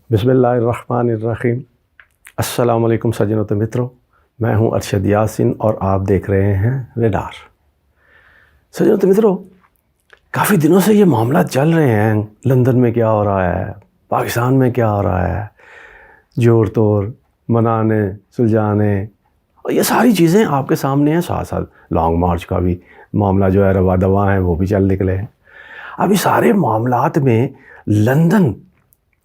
بسم اللہ الرحمن الرحیم۔ السلام علیکم سجنوں تو متروں، میں ہوں ارشد یاسین اور آپ دیکھ رہے ہیں ریڈار۔ سجنوں تو متروں، کافی دنوں سے یہ معاملات چل رہے ہیں، لندن میں کیا ہو رہا ہے، پاکستان میں کیا ہو رہا ہے، جوڑ توڑ منانے سلجھانے، اور یہ ساری چیزیں آپ کے سامنے ہیں۔ ساتھ ساتھ لانگ مارچ کا بھی معاملہ جو ہے روا دوا ہیں، وہ بھی چل نکلے ہیں۔ اب اس سارے معاملات میں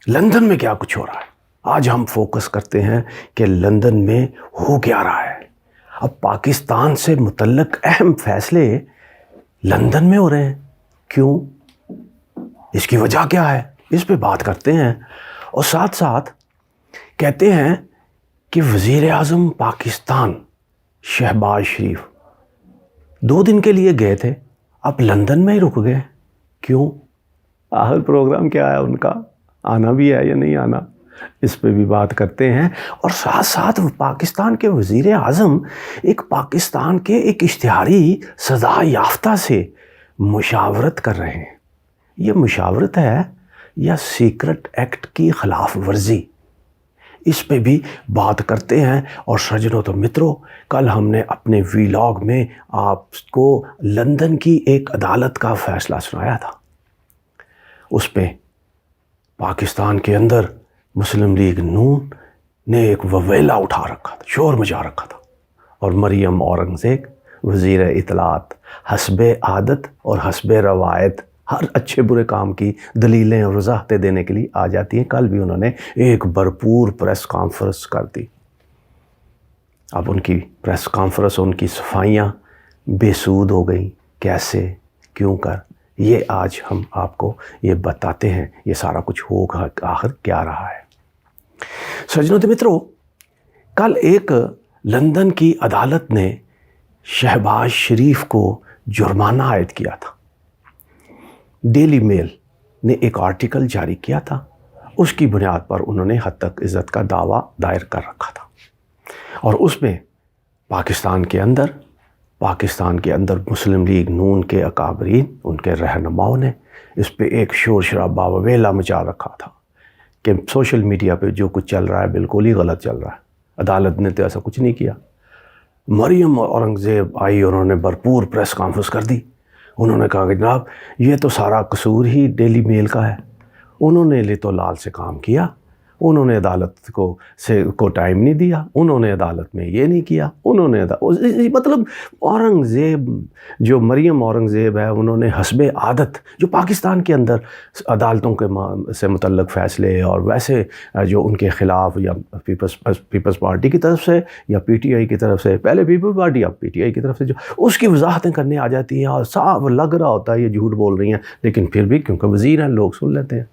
لندن میں کیا کچھ ہو رہا ہے، آج ہم فوکس کرتے ہیں کہ لندن میں ہو کیا رہا ہے۔ اب پاکستان سے متعلق اہم فیصلے لندن میں ہو رہے ہیں، کیوں؟ اس کی وجہ کیا ہے، اس پہ بات کرتے ہیں۔ اور ساتھ ساتھ کہتے ہیں کہ وزیر اعظم پاکستان شہباز شریف 2 دن کے لیے گئے تھے، اب لندن میں ہی رک گئے، کیوں؟ آخر پروگرام کیا ہے ان کا، آنا بھی ہے یا نہیں آنا، اس پہ بھی بات کرتے ہیں۔ اور ساتھ ساتھ پاکستان کے وزیر اعظم پاکستان کے ایک اشتہاری سزا یافتہ سے مشاورت کر رہے ہیں۔ یہ مشاورت ہے یا سیکرٹ ایکٹ کی خلاف ورزی، اس پہ بھی بات کرتے ہیں۔ اور سجنوں تو متروں، کل ہم نے اپنے ویلاگ میں آپ کو لندن کی ایک عدالت کا فیصلہ سنایا تھا۔ اس پہ پاکستان کے اندر مسلم لیگ نون نے ایک وویلا اٹھا رکھا تھا، شور مچا رکھا تھا، اور مریم اورنگزیب وزیر اطلاعات حسب عادت اور حسب روایت ہر اچھے برے کام کی دلیلیں اور وضاحتیں دینے کے لیے آ جاتی ہیں۔ کل بھی انہوں نے ایک بھرپور پریس کانفرنس کر دی۔ اب ان کی پریس کانفرنس، ان کی صفائیاں بے سود ہو گئیں، کیسے، کیوں کر، یہ آج ہم آپ کو یہ بتاتے ہیں، یہ سارا کچھ ہوگا آخر کیا رہا ہے۔ سجنوں تو متروں، کل ایک لندن کی عدالت نے شہباز شریف کو جرمانہ عائد کیا تھا۔ ڈیلی میل نے ایک آرٹیکل جاری کیا تھا، اس کی بنیاد پر انہوں نے حد تک عزت کا دعویٰ دائر کر رکھا تھا، اور اس میں پاکستان کے اندر مسلم لیگ نون کے اکابرین، ان کے رہنماؤں نے اس پہ ایک شور شرابہ وویلا مچا رکھا تھا کہ سوشل میڈیا پہ جو کچھ چل رہا ہے بالکل ہی غلط چل رہا ہے، عدالت نے تو ایسا کچھ نہیں کیا۔ مریم اورنگزیب آئی، انہوں نے بھرپور پریس کانفرنس کر دی۔ انہوں نے کہا کہ جناب یہ تو سارا قصور ہی ڈیلی میل کا ہے، انہوں نے لے تو لال سے کام کیا، انہوں نے عدالت کو ٹائم نہیں دیا، انہوں نے عدالت میں یہ نہیں کیا، انہوں نے مطلب اورنگزیب جو مریم اورنگزیب ہے، انہوں نے حسب عادت جو پاکستان کے اندر عدالتوں کے سے متعلق فیصلے اور ویسے جو ان کے خلاف یا پیپلز پارٹی کی طرف سے یا پی ٹی آئی کی طرف سے، پہلے پیپلز پارٹی اب پی ٹی آئی کی طرف سے، جو اس کی وضاحتیں کرنے آ جاتی ہیں اور صاف لگ رہا ہوتا ہے یہ جھوٹ بول رہی ہیں، لیکن پھر بھی کیونکہ وزیر ہیں لوگ سن لیتے ہیں۔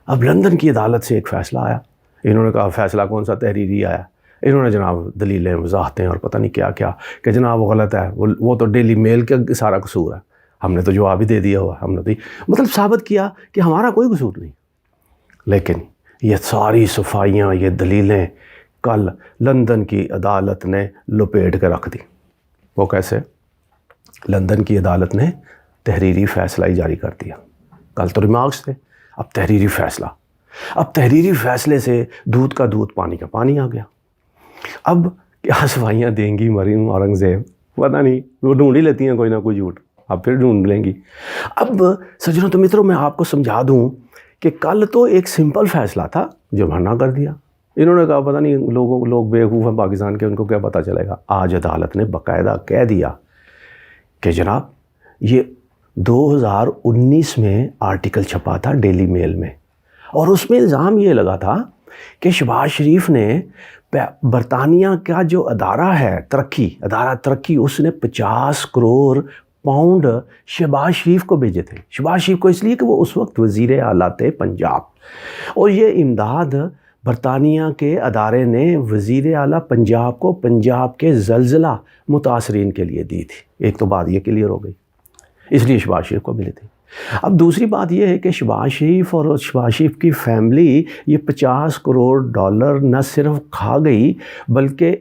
اب لندن کی عدالت سے ایک فیصلہ آیا، انہوں نے کہا فیصلہ کون سا تحریری آیا، انہوں نے جناب دلیلیں وضاحتیں اور پتہ نہیں کیا کیا کہ جناب وہ غلط ہے، وہ تو ڈیلی میل کا سارا قصور ہے، ہم نے تو جواب ہی دے دیا ہوا، ہم نے مطلب ثابت کیا کہ ہمارا کوئی قصور نہیں۔ لیکن یہ ساری صفائیاں، یہ دلیلیں کل لندن کی عدالت نے لپیٹ کے رکھ دی۔ وہ کیسے؟ لندن کی عدالت نے تحریری فیصلہ ہی جاری کر دیا۔ کل تو ریمارکس تھے، اب تحریری فیصلہ۔ اب تحریری فیصلے سے دودھ کا دودھ پانی کا پانی آ گیا۔ اب کیا صفائیاں دیں گی مریم اورنگزیب، پتہ نہیں، وہ ڈھونڈ ہی لیتی ہیں کوئی نہ کوئی جھوٹ، اب پھر ڈھونڈ لیں گی۔ اب سجنوں تو متروں، میں آپ کو سمجھا دوں کہ کل تو ایک سمپل فیصلہ تھا جو منع کر دیا، انہوں نے کہا پتہ نہیں لوگ بیوقوف ہیں پاکستان کے، ان کو کیا پتہ چلے گا۔ آج عدالت نے باقاعدہ کہہ دیا کہ جناب یہ 2019 میں آرٹیکل چھپا تھا ڈیلی میل میں، اور اس میں الزام یہ لگا تھا کہ شہباز شریف نے برطانیہ کا جو ادارہ ہے ترقی، اس نے 50 کروڑ پاؤنڈ شہباز شریف کو بھیجے تھے۔ شہباز شریف کو اس لیے کہ وہ اس وقت وزیر اعلیٰ تھے پنجاب، اور یہ امداد برطانیہ کے ادارے نے وزیر اعلیٰ پنجاب کو پنجاب کے زلزلہ متاثرین کے لیے دی تھی۔ ایک تو بات یہ کلیئر ہو گئی، اس لیے شہباز شریف کو ملی تھی۔ اب دوسری بات یہ ہے کہ شہباز شریف اور شہباز شریف کی فیملی یہ 50 کروڑ ڈالر نہ صرف کھا گئی، بلکہ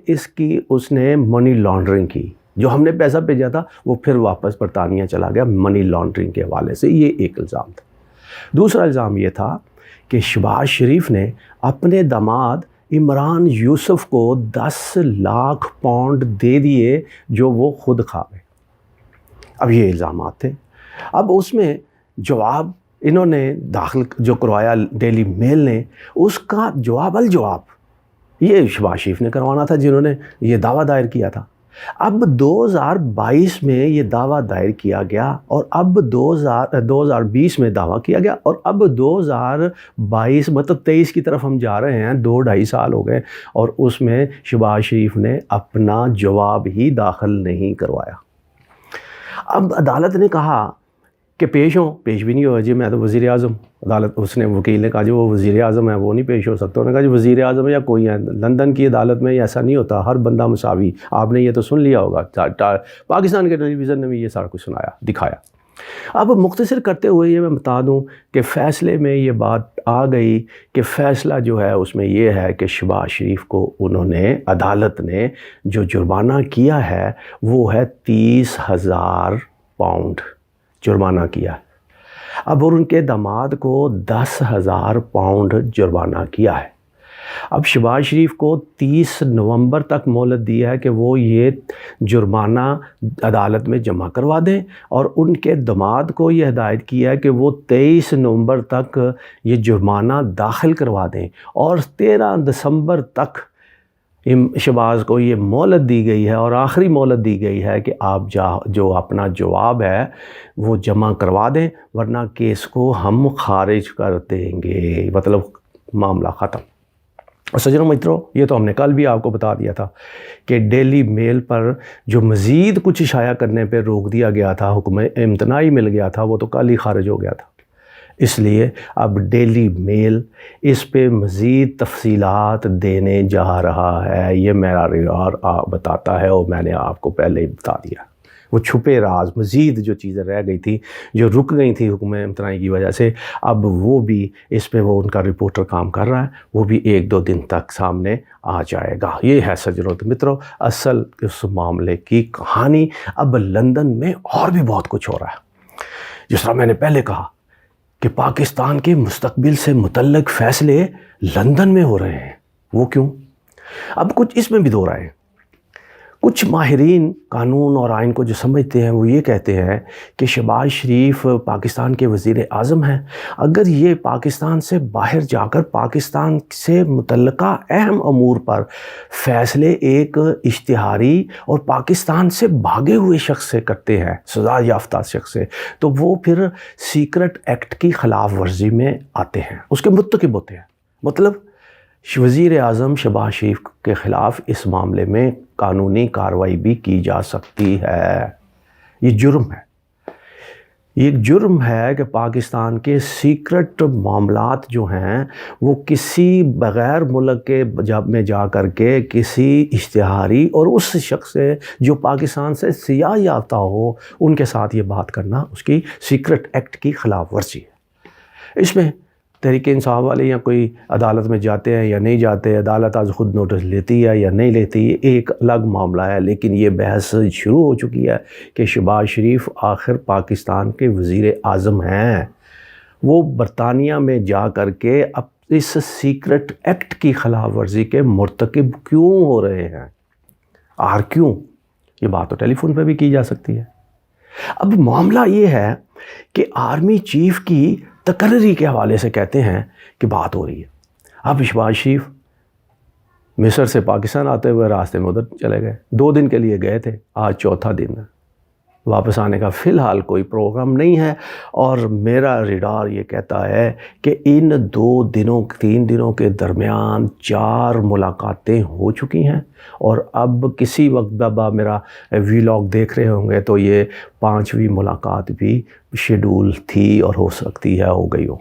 اس نے منی لانڈرنگ کی۔ جو ہم نے پیسہ بھیجا تھا وہ پھر واپس برطانیہ چلا گیا منی لانڈرنگ کے حوالے سے، یہ ایک الزام تھا۔ دوسرا الزام یہ تھا کہ شہباز شریف نے اپنے داماد عمران یوسف کو 10 لاکھ پاؤنڈ دے دیے جو وہ خود کھا گئے۔ اب یہ الزامات تھے۔ اب اس میں جواب انہوں نے داخل جو کروایا ڈیلی میل نے، اس کا جواب الجواب یہ شہباز شریف نے کروانا تھا، جنہوں نے یہ دعویٰ دائر کیا تھا۔ اب 2022 میں یہ دعویٰ دائر کیا گیا، اور اب 2020 میں دعویٰ کیا گیا، اور اب 2022 مطلب 23 کی طرف ہم جا رہے ہیں، 2-2.5 سال ہو گئے، اور اس میں شہباز شریف نے اپنا جواب ہی داخل نہیں کروایا۔ اب عدالت نے کہا کہ پیش بھی نہیں ہوا جی، میں تو وزیر اعظم، عدالت اس نے وکیل نے کہا جی وہ وزیر اعظم ہے، وہ نہیں پیش ہو سکتا۔ انہوں نے کہا جی وزیر اعظم ہے یا کوئی ہے، لندن کی عدالت میں ایسا نہیں ہوتا، ہر بندہ مساوی، آپ نے یہ تو سن لیا ہوگا، پاکستان کے ٹیلی ویژن نے بھی یہ سارا کچھ سنایا دکھایا۔ اب مختصر کرتے ہوئے یہ میں بتا دوں کہ فیصلے میں یہ بات آ گئی کہ فیصلہ جو ہے اس میں یہ ہے کہ شہباز شریف کو انہوں نے، عدالت نے جو جرمانہ کیا ہے وہ ہے 30,000 پاؤنڈ جرمانہ کیا ہے۔ اب اور ان کے داماد کو 10,000 پاؤنڈ جرمانہ کیا ہے۔ اب شہباز شریف کو 30 نومبر تک مہلت دی ہے کہ وہ یہ جرمانہ عدالت میں جمع کروا دیں، اور ان کے داماد کو یہ ہدایت کی ہے کہ وہ 23 نومبر تک یہ جرمانہ داخل کروا دیں، اور 13 دسمبر تک شہباز کو یہ مہلت دی گئی ہے، اور آخری مہلت دی گئی ہے کہ آپ جو اپنا جواب ہے وہ جمع کروا دیں، ورنہ کیس کو ہم خارج کر دیں گے، مطلب معاملہ ختم۔ اور سجنوں متروں، یہ تو ہم نے کل بھی آپ کو بتا دیا تھا کہ ڈیلی میل پر جو مزید کچھ شائع کرنے پہ روک دیا گیا تھا، حکم امتناعی مل گیا تھا، وہ تو کل ہی خارج ہو گیا تھا۔ اس لیے اب ڈیلی میل اس پہ مزید تفصیلات دینے جا رہا ہے، یہ میرا ریڈار بتاتا ہے، اور میں نے آپ کو پہلے ہی بتا دیا۔ وہ چھپے راز مزید جو چیزیں رہ گئی تھیں، جو رک گئی تھیں حکم امتناعی کی وجہ سے، اب وہ بھی اس پہ وہ ان کا رپورٹر کام کر رہا ہے، وہ بھی 1-2 دن تک سامنے آ جائے گا۔ یہ ہے سجنوں متروں اصل اس معاملے کی کہانی۔ اب لندن میں اور بھی بہت کچھ ہو رہا ہے، جس طرح میں نے پہلے کہا کہ پاکستان کے مستقبل سے متعلق فیصلے لندن میں ہو رہے ہیں۔ وہ کیوں؟ اب کچھ اس میں بھی دو رائے ہیں۔ کچھ ماہرین قانون اور آئین کو جو سمجھتے ہیں وہ یہ کہتے ہیں کہ شہباز شریف پاکستان کے وزیر اعظم ہیں، اگر یہ پاکستان سے باہر جا کر پاکستان سے متعلقہ اہم امور پر فیصلے ایک اشتہاری اور پاکستان سے بھاگے ہوئے شخص سے کرتے ہیں، سزا یافتہ شخص سے، تو وہ پھر سیکرٹ ایکٹ کی خلاف ورزی میں آتے ہیں، اس کے مرتکب ہوتے ہیں۔ مطلب وزیر اعظم شہباز شریف کے خلاف اس معاملے میں قانونی کارروائی بھی کی جا سکتی ہے۔ یہ جرم ہے، یہ ایک جرم ہے کہ پاکستان کے سیکرٹ معاملات جو ہیں وہ کسی بغیر ملک کے میں جا کر کے کسی اشتہاری اور اس شخص سے جو پاکستان سے سیاح یافتہ ہو ان کے ساتھ یہ بات کرنا اس کی سیکرٹ ایکٹ کی خلاف ورزی ہے۔ اس میں تحریک انصاف والے یا کوئی عدالت میں جاتے ہیں یا نہیں جاتے، عدالت آج خود نوٹس لیتی ہے یا نہیں لیتی، ایک الگ معاملہ ہے، لیکن یہ بحث شروع ہو چکی ہے کہ شہباز شریف آخر پاکستان کے وزیر اعظم ہیں، وہ برطانیہ میں جا کر کے اب اس سیکرٹ ایکٹ کی خلاف ورزی کے مرتکب کیوں ہو رہے ہیں، اور کیوں؟ یہ بات تو ٹیلی فون پہ بھی کی جا سکتی ہے۔ اب معاملہ یہ ہے کہ آرمی چیف کی تقرری کے حوالے سے کہتے ہیں کہ بات ہو رہی ہے۔ اب شہباز شریف مصر سے پاکستان آتے ہوئے راستے میں ادھر چلے گئے، 2 دن کے لیے گئے تھے، آج 4تھا دن ہے، واپس آنے کا فی الحال کوئی پروگرام نہیں ہے، اور میرا ریڈار یہ کہتا ہے کہ ان 3 دنوں کے درمیان 4 ملاقاتیں ہو چکی ہیں، اور اب کسی وقت جب آپ میرا ویلاگ دیکھ رہے ہوں گے تو یہ 5ویں ملاقات بھی شیڈول تھی اور ہو سکتی ہے ہو گئی ہو۔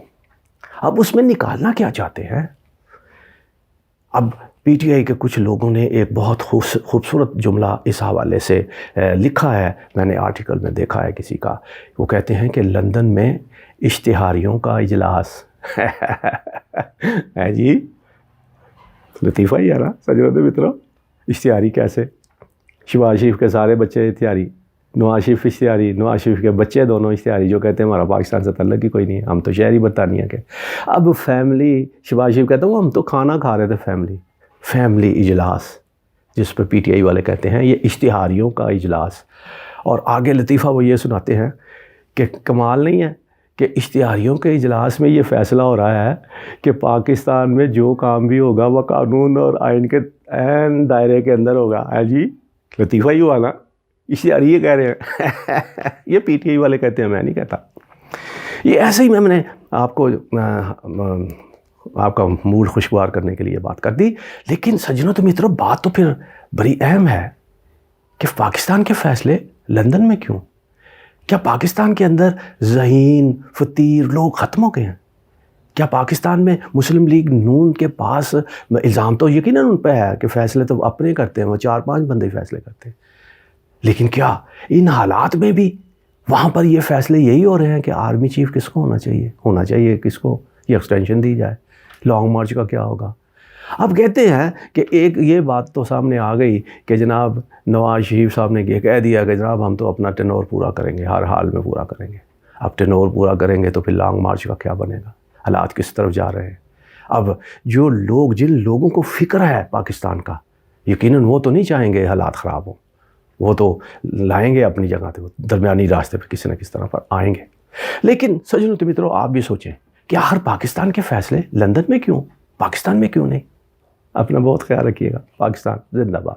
اب اس میں نکالنا کیا چاہتے ہیں؟ اب پی ٹی آئی کے کچھ لوگوں نے ایک بہت خوبصورت جملہ اس حوالے سے لکھا ہے، میں نے آرٹیکل میں دیکھا ہے کسی کا، وہ کہتے ہیں کہ لندن میں اشتہاریوں کا اجلاس ہے جی، لطیفہ ہی ہے نا سجنوں متروں، اشتہاری کیسے؟ شہباز شریف کے سارے بچے اشتہاری، نواز شریف اشتہاری، نواز شریف کے بچے دونوں اشتہاری جو کہتے ہیں ہمارا پاکستان سے تعلق ہی کوئی نہیں ہے، ہم تو شہری برطانیہ کے۔ اب فیملی، شہباز شریف کہتا ہوں ہم تو کھانا کھا رہے تھے، فیملی اجلاس جس پہ پی ٹی آئی والے کہتے ہیں یہ اشتہاریوں کا اجلاس، اور آگے لطیفہ وہ یہ سناتے ہیں کہ کمال نہیں ہے کہ اشتہاریوں کے اجلاس میں یہ فیصلہ ہو رہا ہے کہ پاکستان میں جو کام بھی ہوگا وہ قانون اور آئین کے عین دائرے کے اندر ہوگا۔ ہے جی، لطیفہ ہی ہوا نا، اشتہاری یہ کہہ رہے ہیں یہ پی ٹی آئی والے کہتے ہیں، میں نہیں کہتا۔ یہ ایسے ہی میں نے آپ کو آپ کا موڈ خوشگوار کرنے کے لیے بات کر دی، لیکن سجنوں تو مترو بات تو پھر بڑی اہم ہے کہ پاکستان کے فیصلے لندن میں کیوں؟ کیا پاکستان کے اندر ذہین فطیر لوگ ختم ہو گئے ہیں؟ کیا پاکستان میں مسلم لیگ نون کے پاس الزام تو یقیناً ان پہ ہے کہ فیصلے تو اپنے کرتے ہیں، وہ 4-5 بندے فیصلے کرتے ہیں، لیکن کیا ان حالات میں بھی وہاں پر یہ فیصلے یہی ہو رہے ہیں کہ آرمی چیف کس کو ہونا چاہیے کس کو یہ ایکسٹینشن دی جائے، لانگ مارچ کا کیا ہوگا؟ اب کہتے ہیں کہ ایک یہ بات تو سامنے آ گئی کہ جناب نواز شریف صاحب نے یہ کہہ دیا کہ جناب ہم تو اپنا ٹینور پورا کریں گے، ہر حال میں پورا کریں گے۔ اب ٹینور پورا کریں گے تو پھر لانگ مارچ کا کیا بنے گا؟ حالات کس طرف جا رہے ہیں؟ اب جو لوگ، جن لوگوں کو فکر ہے پاکستان کا، یقیناً وہ تو نہیں چاہیں گے حالات خراب ہوں، وہ تو لائیں گے اپنی جگہ پہ، درمیانی راستے پہ کسی نہ کسی طرح پر آئیں گے۔ لیکن سجنوں تو مترو آپ بھی سوچیں کہ آخر پاکستان کے فیصلے لندن میں کیوں، پاکستان میں کیوں نہیں؟ اپنا بہت خیال رکھیے گا۔ پاکستان زندہ باد۔